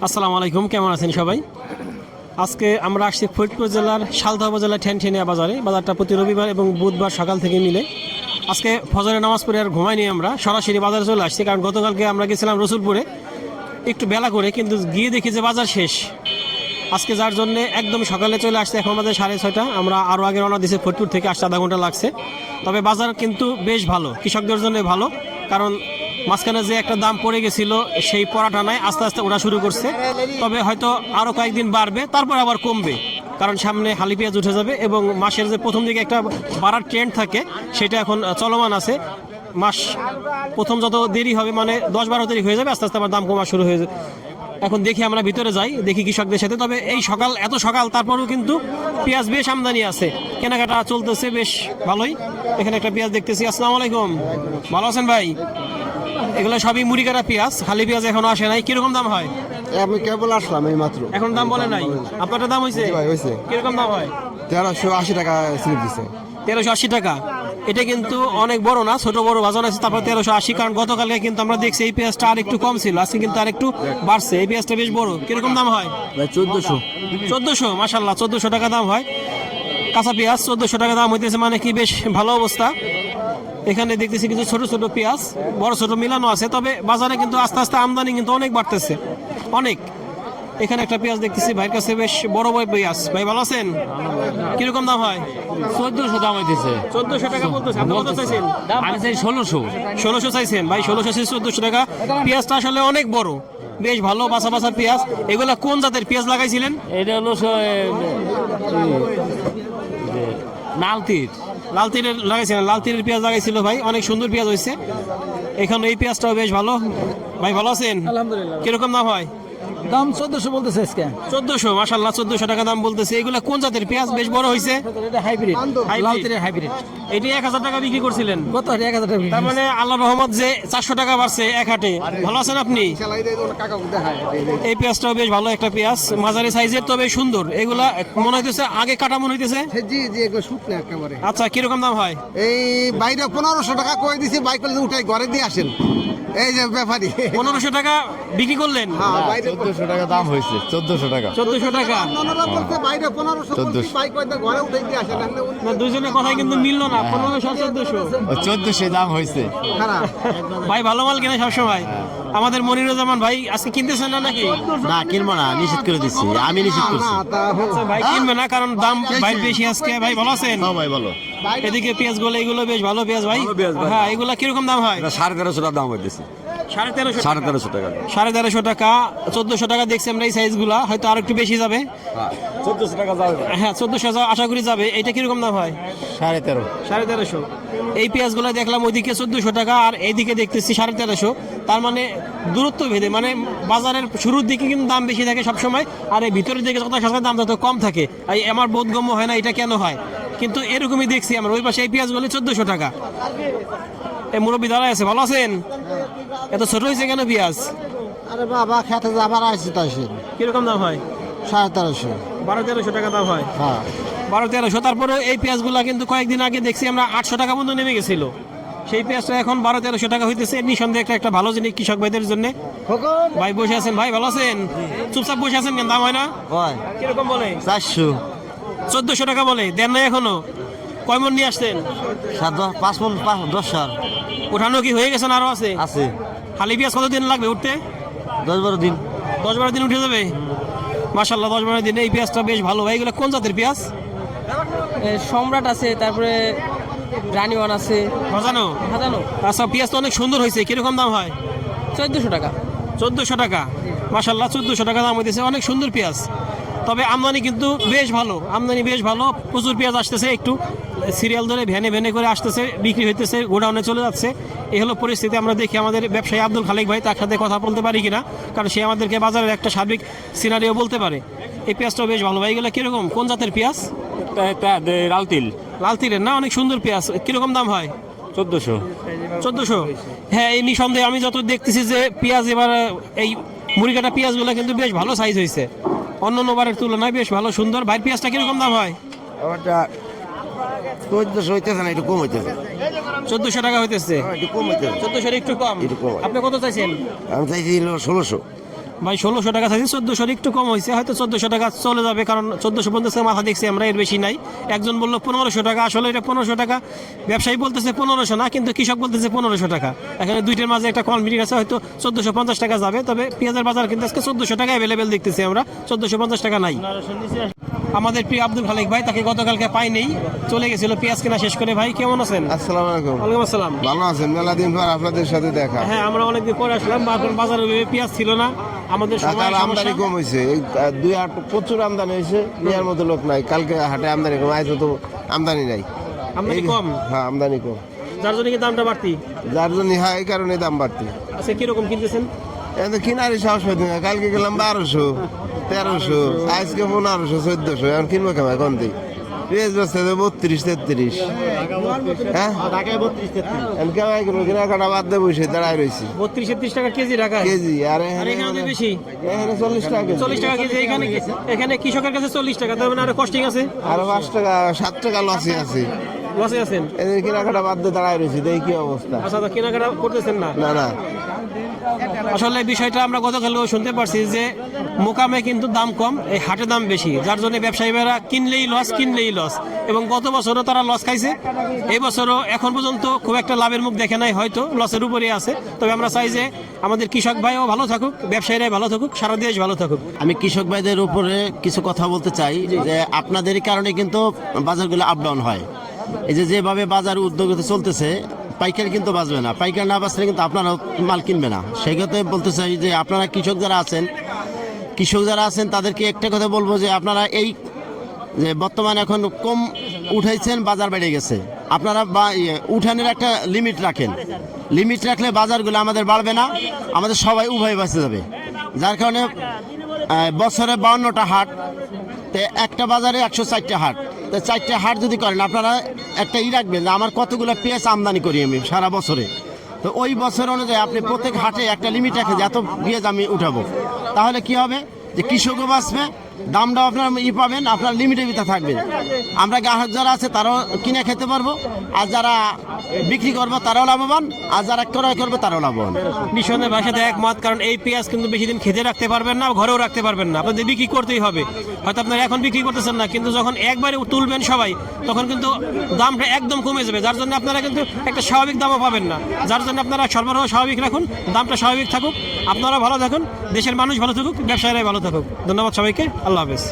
আসসালামু আলাইকুম, কেমন আছেন সবাই? আজকে আমরা আসছি ফরিদপুর জেলার সালদা উপজেলার ঠ্যানঠেনিয়া বাজারে। বাজারটা প্রতি রবিবার এবং বুধবার সকাল থেকে মিলে। আজকে ফজরের নামাজ পড়ে আর ঘুমাইনি, আমরা সরাসরি বাজারে চলে আসছি, কারণ গতকালকে আমরা গেছিলাম রসুলপুরে একটু বেলা করে, কিন্তু গিয়ে দেখি যে বাজার শেষ আজকে, যার জন্য একদম সকালে চলে আসছে। এখন আমাদের 6:30। আমরা আরও আগে রওনা দিয়েছি ফরিদপুর থেকে, আসতে আধা ঘন্টা লাগছে। তবে বাজার কিন্তু বেশ ভালো, কৃষকদের জন্য ভালো, কারণ মাঝখানে যে একটা দাম পড়ে গেছিল সেই পড়াটা নাই, আস্তে আস্তে ওরা শুরু করছে। তবে হয়তো আরও কয়েকদিন বাড়বে, তারপর আবার কমবে, কারণ সামনে হালি পেঁয়াজ উঠে যাবে এবং মাসের যে প্রথম দিকে একটা বাড়ার ট্রেন্ড থাকে সেটা এখন চলমান আছে। মাস প্রথম যত দেরি হবে, মানে 10-12 তারিখ হয়ে যাবে, আস্তে আস্তে আবার দাম কমা শুরু হয়ে যাবে। এখন দেখি আমরা ভিতরে যাই, দেখি কৃষকদের সাথে। তবে এই সকাল, এত সকাল তারপরেও কিন্তু পেঁয়াজ বেশ আমদানি আছে, কেনাকাটা চলতেছে বেশ ভালোই। এখানে একটা পেঁয়াজ দেখতেছি। আসসালামু আলাইকুম, ভালো আছেন ভাই? এগুলো সবই মুড়ি কাটা পেঁয়াজ, খালি পেঁয়াজ এখনো আসে নাই। কিরকম দাম হয়? আমি কেবল আসলাম এই মাত্র। এখন দাম বলে নাই? আপনারটা দাম হয়েছে? ভাই হয়েছে কিরকম দাম হয়? 1380 টাকা স্লিপ দিছে। 1380 টাকা। এটা কিন্তু অনেক বড় না, ছোট বড় বাজার আছে, তারপর 1380। কারণ গতকালকে কিন্তু আমরা দেখছি এই পেঁয়াজটা আর একটু কম ছিল, আজকে কিন্তু আর একটু বাড়ছে। এই পেঁয়াজটা বেশ বড়। কিরকম দাম হয়? 1400। মাশাল্লাহ, 1400 টাকা দাম হয় কাঁচা পেঁয়াজ। 1400 টাকা দাম হইতেছে, মানে কি বেশ ভালো অবস্থা। এখানে দেখতেছি কিছু ছোট ছোট পেঁয়াজ, বড় ছোট মিলানো আছে। তবে বাজারে কিন্তু আস্তে আস্তে আমদানি কিন্তু অনেক বাড়তেছে, অনেক। এখানে একটা পেঁয়াজ দেখতেছি ভাইয়ের কাছে, বেশ বড় বড় পেঁয়াজ। ভাই ভালো আছেন? কিরকম দাম হয়? 1400 দাম হইতেছে। 1400 টাকা বলতেছে। আপনি কত চাইছেন? আমি চাই 1600। 1600 চাইছেন ভাই? 1600 থেকে 1400 টাকা। পেঁয়াজটা আসলে অনেক বড়, বেশ ভালো বাসা বাসা পেঁয়াজ। এগুলা কোন জাতের পেঁয়াজ লাগাইছিলেন? এটা হলো নালতির। লাল তীরের লাগাইছিলেন? লাল তীরের পেঁয়াজ লাগাইছিল ভাই, অনেক সুন্দর পেঁয়াজ হয়েছে। এখানে এই পেঁয়াজটাও বেশ ভালো। ভাই ভালো আছেন? আলহামদুলিল্লাহ। কিরকম দাম হয়? দাম 1400 বলতেছে আজকে। 1400। মাশাআল্লাহ, 1400 টাকা দাম বলতেছে। এগুলা কোন জাতের পেঁয়াজ? বেশ বড় হয়েছে। এটা হাইব্রিড, লাল তীরের হাইব্রিড। এটি 1000 টাকা বিক্রি করছিলেন? কত? 1000 টাকা। তার মানে আল্লাহর রহমত যে 400 টাকা বাড়ছে এক হাটে। ভালো আছেন আপনি? এই পেঁয়াজটাও বেশ ভালো একটা পেঁয়াজ, মাঝারি সাইজের, তবে সুন্দর। এগুলা মনে হইতেছে আগে কাটা মনে হইতেছে। জি জি, এগুলো শুট না একেবারে। আচ্ছা, কিরকম দাম হয়? এই বাইরে 1500 টাকা কই দিছি, বাইক করে উঠাই ঘরে দিয়ে আসেন। এই যে ব্যাপারী 1500 টাকা বিক্রি করলেন? হ্যাঁ, বাইরে 1400 টাকা দাম হয়েছে। 1400 টাকা। 1400 টাকা। অন্যরা বলছে বাইরে 1500 বলছি, বাইক করে ঘরে উঠাই দিয়ে আসেন। না, দুইজনের কথাই কিন্তু মিললো না। 1500 আর 1400। 1400 দাম হয়েছে। খারাপ। ভাই ভালো মাল কিনে সবসময়। আমাদের মনিরুজ্জামান ভাই আজকে কিনতেছেন না নাকি? না, কিনবো না, নিষেধ করে দিচ্ছি, আমি নিষেধ করছি। না, তা আচ্ছা, ভাই কিনবে না, কারণ দাম ভাই বেশি আজকে। ভাই ভালো আছেন? হ্যাঁ ভাই, বলো। এদিকে পেঁয়াজ গুলো, এগুলো বেশ ভালো পেঁয়াজ ভাই। হ্যাঁ, এগুলা কিরকম দাম হয়? 1350 টাকা দাম হইতেছে। 1350 1350 টাকা। 1350 টাকা। 1400 টাকা দেখছি আমরা এই সাইজগুলা, হয়তো আর একটু বেশি যাবে। 1400 টাকা যাবে। হ্যাঁ, 1400 আশা করি যাবে। এটা কিরকম দাম হয়? 13.5। 1350। এই পেঁয়াজগুলো দেখলাম ওইদিকে 1400 টাকা, আর এইদিকে দেখতেছি 1350। তার মানে দূরত্ব ভেদে, মানে বাজারের শুরুর দিকে কিন্তু দাম বেশি থাকে সবসময়, আর এই ভিতরের দিকে যত সাথে দাম তত কম থাকে। এই আমার বোধগম্য হয় না এটা কেন হয়, কিন্তু এরকমই দেখছি আমরা। ওই পাশে এই পেঁয়াজগুলো 1400 টাকা। এই মুরব্বী দাঁড়ায় আছে। ভালো আছেন? এত ছোট হয়েছে কেন পেঁয়াজ? আরে বাবা, খেতে যাবার আসছে তাই সে কিরকম দাম হয়? 1350। 1200-1300 টাকা দাম হয়। হ্যাঁ, 1200-1300। তারপরে এই পেঁয়াজগুলা কিন্তু কয়েকদিন আগে দেখছি আমরা 800 টাকা পর্যন্ত নেমে গেছিল। সেই পেঁয়াজটা এখন 1200-1300 টাকা হইতেছে। নিঃসন্দেহে একটা ভালো জিনিস কৃষক ভাইদের জন্য। ভাই বসে আছেন? ভাই ভালো আছেন? চুপচাপ বসে আছেন কেন? দাম হয় না? কয়? কিরকম বলে? 400। 1400 টাকা বলে। দেন নাই এখনো? কয় মন নিয়ে আসছেন? 5 মণ, 10 সার উঠানো কি হয়ে গেছে না আরো আছে? আছে। খালি পেঁয়াজ কতদিন লাগবে উঠতে? 10-12 দিন। 10-12 দিন উঠে যাবে। মাশাআল্লাহ, 10-12 দিন। এই পেঁয়াজটা বেশ ভালো ভাই। এগুলো কোন জাতের পেঁয়াজ? সম্রাট আছে, তারপরে রানিওয়ান আছে, ভাজানো। ভাজানো। আচ্ছা, পেঁয়াজ তো অনেক সুন্দর হয়েছে। কিরকম দাম হয়? 1400 টাকা। 1400 টাকা। মাশাআল্লাহ, 1400 টাকা দাম হইতেছে। অনেক সুন্দর পেঁয়াজ। তবে আমদানি কিন্তু বেশ ভালো, আমদানি বেশ ভালো। প্রচুর পেঁয়াজ আসতেছে, একটু সিরিয়াল ধরে ভ্যানে ভ্যানে করে আসতেছে, বিক্রি হইতেছে, গোডাউনে চলে যাচ্ছে। এই হলো পরিস্থিতি। আমরা দেখি আমাদের ব্যবসায়ী আব্দুল খালেক ভাই, তার সাথে কথা বলতে পারি কিনা, কারণ সে আমাদেরকে বাজারের একটা সার্বিক সিনারিও বলতে পারে। এই পেঁয়াজটাও বেশ ভালো ভাই। এগুলো কিরকম, কোন জাতের পেঁয়াজ? লালতিল। লাল তীরের না? অনেক সুন্দর পেঁয়াজ। কিরকম দাম হয়? 1400। 1400। হ্যাঁ, এই নিঃসন্দেহে আমি যত দেখতেছি যে পেঁয়াজ এবার এই মুড়ি কাটা পেঁয়াজগুলো কিন্তু বেশ ভালো সাইজ হয়েছে, অন্য বারের তুলনায় বেশ ভালো সুন্দর। ভাই পেঁয়াজটা কিরকম দাম হয়? আমারটা 1400 হইতেছে না, একটু কম হইতেছে। 1400 টাকা হইতেছে। একটু কম হইতেছে। 1400 একটু কম। একটু কম। আপনি কত চাইছেন? আমি চাইছি 1600। ভাই 1600 টাকা চাইছি, 1400 একটু কম হয়েছে, হয়তো 1400 টাকা চলে যাবে, কারণ 1450 মাথা দেখছি আমরা, এর বেশি নাই। একজন বললো 1500 টাকা, আসলে এটা 1500 টাকা, ব্যবসায়ী বলতেছে 1500 না, কিন্তু কৃষক বলতেছে 1500 টাকা। এখানে দুইটার মাঝে একটা কনফিডেন্স আছে, হয়তো 1450 টাকা যাবে, তবে পেঁয়াজের বাজার কিন্তু আজকে 1400 টাকা অ্যাভেলেবেল দেখতেছি আমরা, 1450 টাকা নাই। আমাদের প্রিয় আব্দুল খালেক ভাই, তাকে গতকালকে পাই নেই, চলে গেছিল পেঁয়াজ কেনা শেষ করে। ভাই কেমন আছেন? আসসালামু আলাইকুম। ওয়ালাইকুম আসসালাম। ভালো আছেন? মেলা দিন পর আপনাদের সাথে দেখা। হ্যাঁ, আমরা অনেকদিন পরে আসলাম, এখন বাজারে পেঁয়াজ ছিল না, আমাদের ঢাকার আমদানি কম হয়েছে, এই 2-8 প্রচুর আমদানি হয়েছে, নেওয়ার মতো লোক নাই। কালকে হাটে আমদানি কম, আজ তো আমদানি নাই। আমদানি কম, হ্যাঁ আমদানি কম, যার জন্য কি দামটা বাড়তি। যার জন্য হ্যাঁ এই কারণে দাম বাড়তি। আচ্ছা, কিরকম কিনতেছেন? এখন তো কিনারই সাহস পাইতে না। কালকে গেলাম 1200, 1300, আজকে 1500, 1400। এখন কিনবো কেমন এখন দিই পেঁয়াজ বস্তা 32-33। হ্যাঁ এখন কেমন করবো? কেনাকাটা বাদ দিয়ে বসে দাঁড়ায় রয়েছি। 32-33 টাকা কেজি ঢাকা কেজি আর আর এখানে তো বেশি, এখানে 40 টাকা কেজি। 40 টাকা কেজি। এখানে কৃষকের কাছে 40 টাকা, তার মানে আরো কস্টিং আছে, আরো 5 টাকা 7 টাকা লসে আছে। লসে আছেন। এদের কেনাকাটা বাদ দিয়ে দাঁড়ায় রয়েছি, দেখি কি অবস্থা। আচ্ছা, তো কেনাকাটা করতেছেন না? না না, আসলে বিষয়টা আমরা গতকালও শুনতে পারছি যে মোকামে কিন্তু দাম কম, এই হাটে দাম বেশি, যার জন্য ব্যবসায়ীরা কিনলেই লস, এবং গত বছরও তারা লস খাইছে, এই বছরও এখন পর্যন্ত খুব একটা লাভের মুখ দেখে নাই, হয়তো লসের উপরে আছে। তবে আমরা চাই যে আমাদের কৃষক ভাইও ভালো থাকুক, ব্যবসায়ীরাই ভালো থাকুক, সারা দেশ ভালো থাকুক। আমি কৃষক ভাইদের উপরে কিছু কথা বলতে চাই যে আপনাদেরই কারণে কিন্তু বাজারগুলো আপ ডাউন হয়। এই যে যেভাবে বাজার উদ্যোগতে চলতেছে, পাইকারি কিন্তু বাঁচবে না, পাইকারি না বাঁচলে কিন্তু আপনারা মাল কিনবে না। সেই কথাই বলতে চাই যে আপনারা কৃষক যারা আছেন তাদেরকে একটা কথা বলবো যে আপনারা এই যে বর্তমানে এখন কম উঠাইছেন, বাজার বেড়ে গেছে, আপনারা উঠানের একটা লিমিট রাখেন। লিমিট রাখলে বাজারগুলো আমাদের বাড়বে না, আমাদের সবাই উভয় বাঁচে যাবে। যার কারণে বছরে 52টা হাট, তো একটা বাজারে 104টা হাট, তো 4টে হাট যদি করেন আপনারা একটা রাখবেন যে আমার কতগুলো পেঁয়াজ আমদানি করি আমি সারা বছরে, তো ওই বছর অনুযায়ী আপনি প্রত্যেক হাটে একটা লিমিট রাখে যে এত পেঁয়াজ আমি উঠাবো। তাহলে কি হবে যে কৃষকও বাঁচবে, দামটাও আপনার পাবেন, আপনার লিমিটের ভিতরে থাকবেন। আমরা গ্রাহক যারা আছে তারাও কিনে খেতে পারবো, আর যারা বিক্রি করবো তারাও লাভবান, আর যারা ক্রয় করবে তারাও লাভবান। নিঃসন্দেহে ভাষাতে একমত, কারণ এই পেঁয়াজ কিন্তু বেশি দিন খেতে রাখতে পারবেন না, ঘরেও রাখতে পারবেন না, আপনাদের বিক্রি করতেই হবে। হয়তো আপনারা এখন বিক্রি করতেছেন না, কিন্তু যখন একবারে তুলবেন সবাই, তখন কিন্তু দামটা একদম কমে যাবে, যার জন্য আপনারা কিন্তু একটা স্বাভাবিক দামও পাবেন না। যার জন্য আপনারা সরবরাহ স্বাভাবিক রাখুন, দামটা স্বাভাবিক থাকুক, আপনারা ভালো থাকুন, দেশের মানুষ ভালো থাকুক, ব্যবসায়ীরাই ভালো থাকুক। ধন্যবাদ সবাইকে, আল্লাহ হাফেজ।